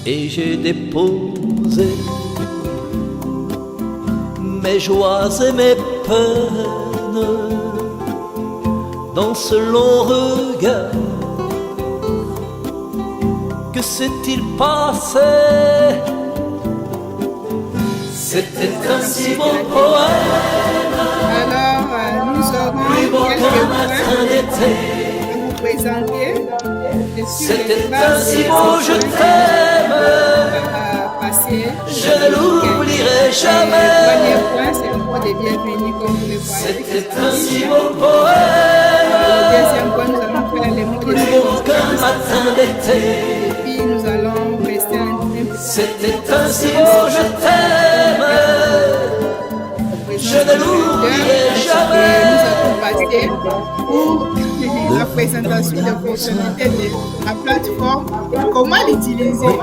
et j'ai déposé mes joies et mes peines dans ce long regard. Que s'est-il passé? C'était un si beau poème. Alors, nous Plus beau aurons qu'un quelques matin points d'été. à vous présenter. C'était un si beau je t'aime. À passer. Je ne l'oublierai Le jamais. premier point, c'est le mot de bienvenue, comme vous le voyez. C'était un si beau Le poème. deuxième point, nous allons faire les mots de Plus beau qu'un circonstance. matin d'été. Et puis, nous allons rester un peu C'était un si beau je t'aime. Je ne l'oublierai et jamais. nous allons passer pour la présentation des fonctionnalités de la plateforme et comment l'utiliser.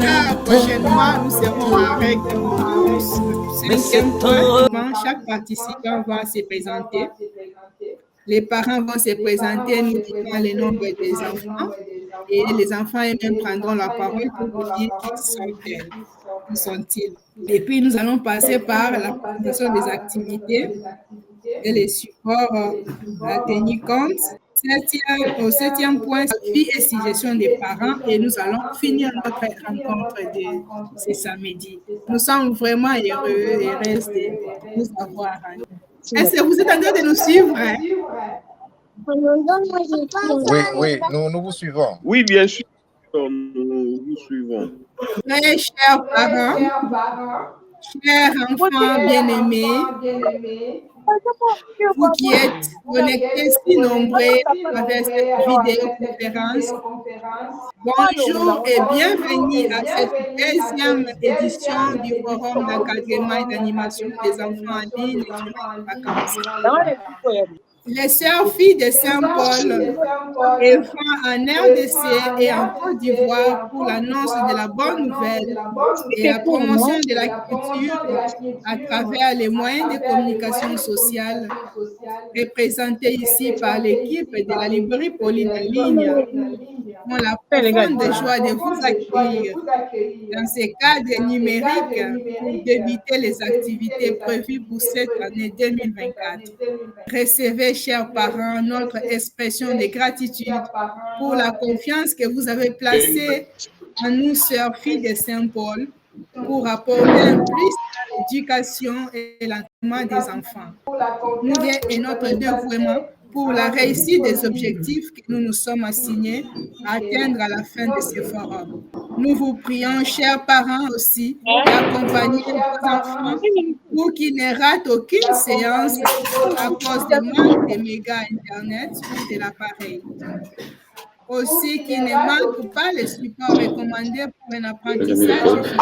Ça, prochainement, nous serons avec le cinquième point. Chaque participant va se présenter. Les parents vont se présenter, nous dirons le nombre des enfants et les enfants eux-mêmes prendront la parole pour vous dire qui sont-ils. Et puis, nous allons passer par la présentation des activités et les supports à tenir compte. Au septième point, vie et suggestions des parents et nous allons finir notre rencontre de ce samedi. Nous sommes vraiment heureux et heureuses de vous avoir. Est-ce que vous êtes en train de nous suivre? Oui, nous vous suivons. Oui, bien sûr, nous vous suivons. Très chers parents, chers enfants bien-aimés, vous qui êtes connectés si nombreux avec cette vidéoconférence, bonjour et bienvenue à cette deuxième édition du Forum d'encadrement et d'animation des enfants en ligne durant les vacances. Les sœurs filles de Saint-Paul œuvrant en RDC et en Côte d'Ivoire pour l'annonce de la bonne nouvelle et la promotion de la culture à travers les moyens de communication sociale, représentés ici par l'équipe de la librairie Pauline en ligne, ont la profonde joie de vous accueillir dans ce cadre numérique pour débuter les activités prévues pour cette année 2024. Recevez, chers parents, notre expression de gratitude pour la confiance que vous avez placée en nous, sœurs filles de Saint-Paul, pour apporter un plus à l'éducation et l'entraînement des enfants. Nous et notre dévouement pour la réussite des objectifs que nous nous sommes assignés à atteindre à la fin de ce forum. Nous vous prions, chers parents aussi, d'accompagner vos enfants pour qu'ils ne ratent aucune séance à cause de manque de méga Internet ou de l'appareil. Aussi qu'ils ne manquent pas les supports recommandés pour un apprentissage.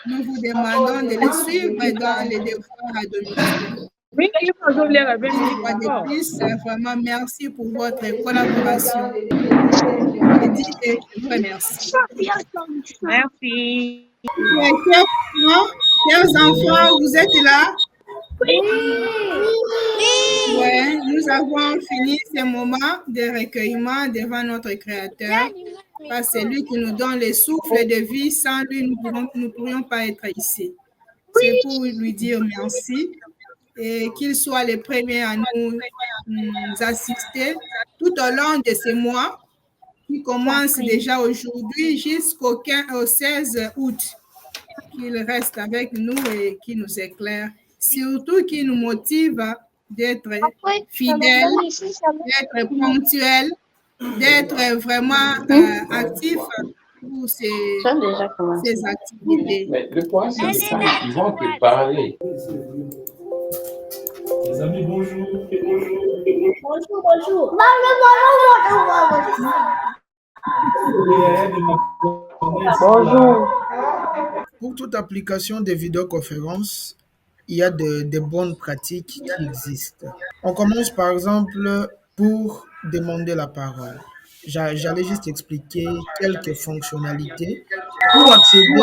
Nous vous demandons de les suivre dans les devoirs à domicile. Une fois de plus, vraiment merci pour votre collaboration. Je dis et je vous remercie. Merci. Chers enfants, vous êtes là? Oui. Ouais, nous avons fini ce moment de recueillement devant notre Créateur, parce que c'est lui qui nous donne le souffle de vie. Sans lui, nous ne pourrions pas être ici. C'est pour lui dire merci et qu'il soit le premier à nous assister tout au long de ces mois qui commencent déjà aujourd'hui jusqu'au 16 août. Qu'il reste avec nous et qui nous éclaire, surtout qui nous motive d'être fidèles, d'être ponctuels, d'être vraiment actifs pour ces activités. Mais le point, c'est ça. Ils vont te parler. Les amis, bonjour. Bonjour. Bonjour. Pour toute application de vidéoconférence, il y a de bonnes pratiques qui existent. On commence par exemple pour demander la parole. j'allais juste expliquer quelques fonctionnalités. Pour accéder,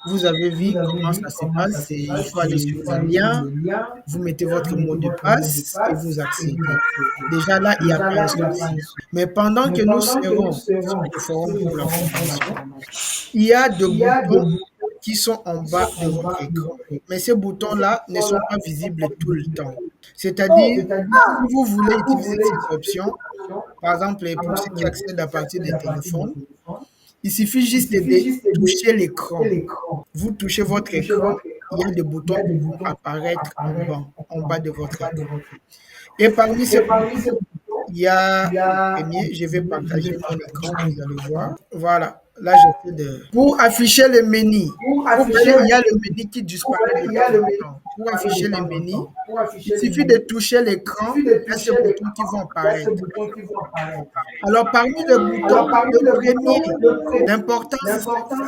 vous avez vu comment ça se passe. Il faut aller sur le lien, vous mettez votre mot de passe et vous accédez. Déjà là, il n'y a pas un souci. Mais pendant que nous serons sur le forum pour la formation, il y a des boutons qui sont en bas de votre écran. Mais ces boutons-là ne sont pas visibles tout le temps. C'est-à-dire, si vous voulez utiliser cette option, par exemple, pour ceux qui accèdent à partir des téléphones, il suffit juste de toucher l'écran. Vous touchez votre écran, il y a des boutons qui vont apparaître en bas de votre écran. Et parmi ces boutons, il y a le premier, je vais partager mon écran, vous allez voir. Voilà, là j'essaie de... Pour afficher le menu, il y a le menu qui disparaît de temps en temps. Pour afficher le menu, il suffit de toucher l'écran, il y a ces boutons qui vont apparaître. Alors parmi les boutons, le premier d'importance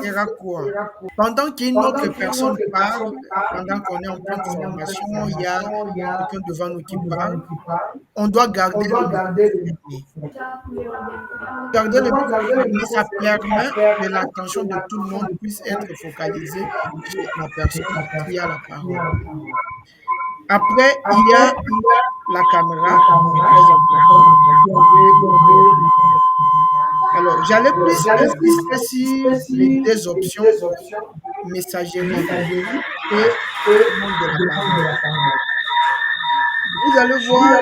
sera quoi? Pendant qu'une autre personne parle, pendant qu'on est en pleine formation, il y a quelqu'un devant nous qui parle, on doit garder le micro. Garder le micro, ça permet que l'attention de tout le monde puisse être focalisée sur la personne qui a la parole. Après, il y a la caméra, très important. Alors, j'allais plus insister sur les deux options, messagerie et le monde de la parole. Vous allez voir